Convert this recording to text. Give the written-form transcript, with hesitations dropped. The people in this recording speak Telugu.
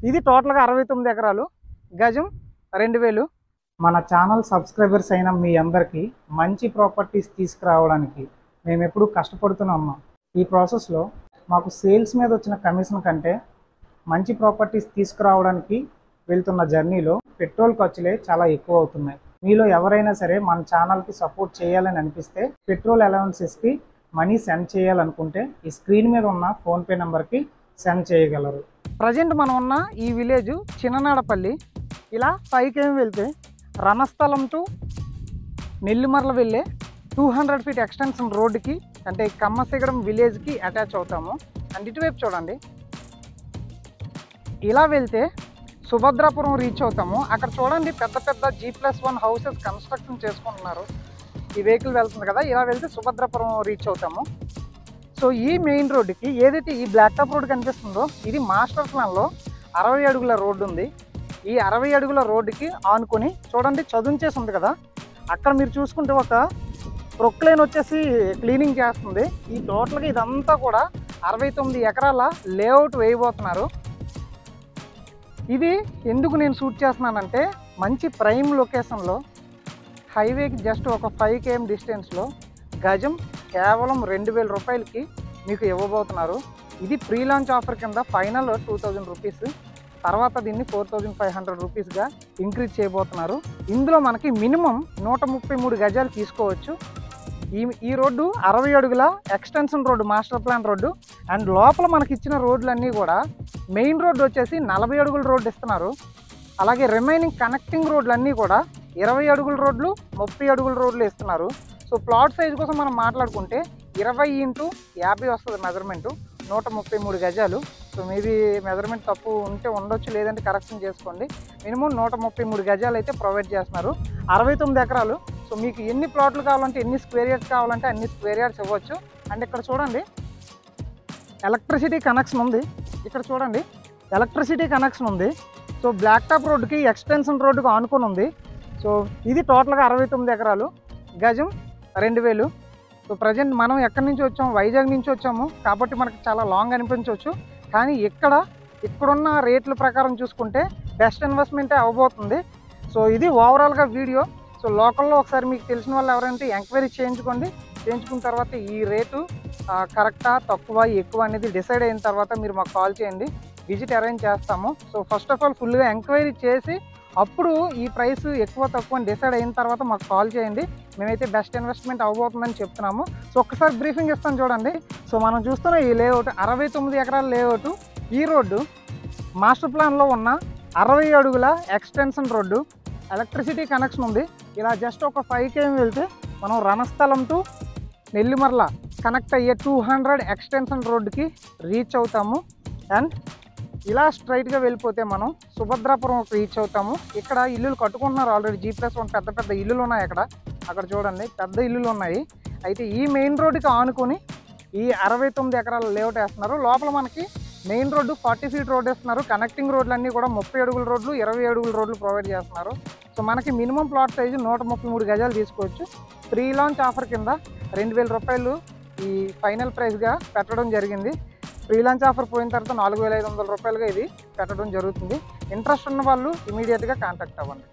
ఇది టోటల్గా 69 ఎకరాలు, గజం 2000. మన ఛానల్ సబ్స్క్రైబర్స్ అయిన మీ అందరికీ మంచి ప్రాపర్టీస్ తీసుకురావడానికి మేము ఎప్పుడూ కష్టపడుతున్నాం. ఈ ప్రాసెస్లో మాకు సేల్స్ మీద వచ్చిన కమిషన్ కంటే మంచి ప్రాపర్టీస్ తీసుకురావడానికి వెళ్తున్న జర్నీలో పెట్రోల్ ఖర్చులే చాలా ఎక్కువ అవుతున్నాయి. మీలో ఎవరైనా సరే మన ఛానల్కి సపోర్ట్ చేయాలని అనిపిస్తే పెట్రోల్ అలవెన్సెస్కి మనీ సెండ్ చేయాలనుకుంటే ఈ స్క్రీన్ మీద ఉన్న ఫోన్పే నెంబర్కి సెండ్ చేయగలరు. ప్రజెంట్ మనం ఉన్న ఈ విలేజ్ చిన్ననాడపల్లి. ఇలా 5 km వెళ్తే రణస్థలం టు నెల్లిమర్ల వెళ్ళే 200 feet ఎక్స్టెన్షన్ రోడ్డుకి అంటే కమ్మసిగడం విలేజ్కి అటాచ్ అవుతాము. అండ్ ఇటువైపు చూడండి, ఇలా వెళ్తే సుభద్రాపురం రీచ్ అవుతాము. అక్కడ చూడండి పెద్ద పెద్ద G+1 హౌసెస్ కన్స్ట్రక్షన్ చేసుకుంటున్నారు. ఈ వెహికల్ వెళ్తుంది కదా, ఇలా వెళ్తే సుభద్రాపురం రీచ్ అవుతాము. సో ఈ మెయిన్ రోడ్డుకి ఏదైతే ఈ బ్లాక్ టాప్ రోడ్ కనిపిస్తుందో ఇది మాస్టర్ ప్లాన్లో 60 అడుగుల రోడ్డు ఉంది. ఈ 60 అడుగుల రోడ్డుకి ఆనుకొని చూడండి చదుంచేసి ఉంది కదా, అక్కడ మీరు చూసుకుంటే ఒక ప్రొక్లైన్ వచ్చేసి క్లీనింగ్ చేస్తుంది. ఈ టోటల్గా ఇదంతా కూడా 69 ఎకరాల లేఅవుట్ వేయబోతున్నారు. ఇది ఎందుకు నేను షూట్ చేస్తున్నానంటే మంచి ప్రైమ్ లొకేషన్లో హైవేకి జస్ట్ ఒక 5 km డిస్టెన్స్లో గజం కేవలం 2000 రూపాయలకి మీకు ఇవ్వబోతున్నారు. ఇది ప్రీ లాంచ్ ఆఫర్ కింద ఫైనల్ 2000 రూపీస్, తర్వాత దీన్ని 4500 రూపీస్గా ఇంక్రీజ్ చేయబోతున్నారు. ఇందులో మనకి మినిమం 133 గజాలు తీసుకోవచ్చు. ఈ రోడ్డు 60 అడుగుల extension road, master plan road. And లోపల మనకి ఇచ్చిన రోడ్లన్నీ కూడా మెయిన్ రోడ్డు వచ్చేసి 40 అడుగుల రోడ్డు ఇస్తున్నారు. అలాగే రిమైనింగ్ కనెక్టింగ్ రోడ్లన్నీ కూడా 20 అడుగుల రోడ్లు, 30 అడుగుల రోడ్లు ఇస్తున్నారు. సో ప్లాట్ సైజ్ కోసం మనం మాట్లాడుకుంటే 20 × 50 వస్తుంది మెజర్మెంటు, 133 గజాలు. సో మేబీ మెజర్మెంట్ తప్పు ఉంటే ఉండొచ్చు, లేదంటే కరెక్షన్ చేసుకోండి. మినిమం 133 గజాలు అయితే ప్రొవైడ్ చేస్తున్నారు. 69 ఎకరాలు. సో మీకు ఎన్ని ప్లాట్లు కావాలంటే, ఎన్ని స్క్వేర్ యార్డ్స్ కావాలంటే అన్ని స్క్వేర్ యార్డ్స్ ఇవ్వచ్చు. అండ్ ఇక్కడ చూడండి ఎలక్ట్రిసిటీ కనెక్షన్ ఉంది. ఇక్కడ చూడండి ఎలక్ట్రిసిటీ కనెక్షన్ ఉంది. సో బ్లాక్ టాప్ రోడ్డుకి ఎక్స్టెన్షన్ రోడ్డుకి ఆనుకొని ఉంది. సో ఇది టోటల్గా 69 ఎకరాలు, గజం 2000. సో ప్రజెంట్ మనం ఎక్కడి నుంచి వచ్చాము, వైజాగ్ నుంచి వచ్చాము కాబట్టి మనకి చాలా లాంగ్ అనిపించవచ్చు. కానీ ఇక్కడున్న రేట్ల ప్రకారం చూసుకుంటే బెస్ట్ ఇన్వెస్ట్మెంటే అవ్వబోతుంది. సో ఇది ఓవరాల్గా వీడియో. సో లోకల్లో ఒకసారి మీకు తెలిసిన వాళ్ళు ఎవరంటే ఎంక్వైరీ చేయించుకోండి. చేయించుకున్న తర్వాత ఈ రేటు కరెక్టా, తక్కువ, ఎక్కువ అనేది డిసైడ్ అయిన తర్వాత మీరు మాకు కాల్ చేయండి, విజిట్ అరేంజ్ చేస్తాము. సో ఫస్ట్ ఆఫ్ ఆల్ ఫుల్గా ఎంక్వైరీ చేసి అప్పుడు ఈ ప్రైస్ ఎక్కువ తక్కువ అని డిసైడ్ అయిన తర్వాత మాకు కాల్ చేయండి. మేమైతే బెస్ట్ ఇన్వెస్ట్మెంట్ అవ్వబోతుందని చెప్తున్నాము. సో ఒక్కసారి బ్రీఫింగ్ ఇస్తాను చూడండి. సో మనం చూస్తున్న ఈ లేఅవుట్ 69 ఎకరాల లేఅవుట్. ఈ రోడ్డు మాస్టర్ ప్లాన్లో ఉన్న 60 అడుగుల ఎక్స్టెన్షన్ రోడ్డు, ఎలక్ట్రిసిటీ కనెక్షన్ ఉంది. ఇలా జస్ట్ ఒక 5 km వెళ్తే మనం రణస్థలం టు నెల్లిమర్ల కనెక్ట్ అయ్యే 200 ఎక్స్టెన్షన్ రోడ్డుకి రీచ్ అవుతాము. అండ్ ఇలా స్ట్రైట్గా వెళ్ళిపోతే మనం సుభద్రాపురం రీచ్ అవుతాము. ఇక్కడ ఇల్లులు కట్టుకుంటున్నారు ఆల్రెడీ, G+1 పెద్ద పెద్ద ఇల్లులు ఉన్నాయి. అక్కడ చూడండి పెద్ద ఇల్లులు ఉన్నాయి. అయితే ఈ మెయిన్ రోడ్డుకి ఆనుకొని ఈ 69 ఎకరాల లేఅవుట్ వేస్తున్నారు. లోపల మనకి మెయిన్ రోడ్డు 40 feet రోడ్ వేస్తున్నారు. కనెక్టింగ్ రోడ్లన్నీ కూడా 30 అడుగుల రోడ్లు, 20 అడుగుల రోడ్లు ప్రొవైడ్ చేస్తున్నారు. సో మనకి మినిమం ప్లాట్ సైజు 133 గజాలు తీసుకోవచ్చు. ప్రీ లాంచ్ ఆఫర్ కింద 2000 రూపాయలు ఈ ఫైనల్ ప్రైస్గా పెట్టడం జరిగింది. ప్రీ లాంచ్ ఆఫర్ పోయిన తర్వాత 4500 రూపాయలుగా ఇది పెట్టడం జరుగుతుంది. ఇంట్రెస్ట్ ఉన్న వాళ్ళు ఇమీడియట్గా కాంటాక్ట్ అవ్వండి.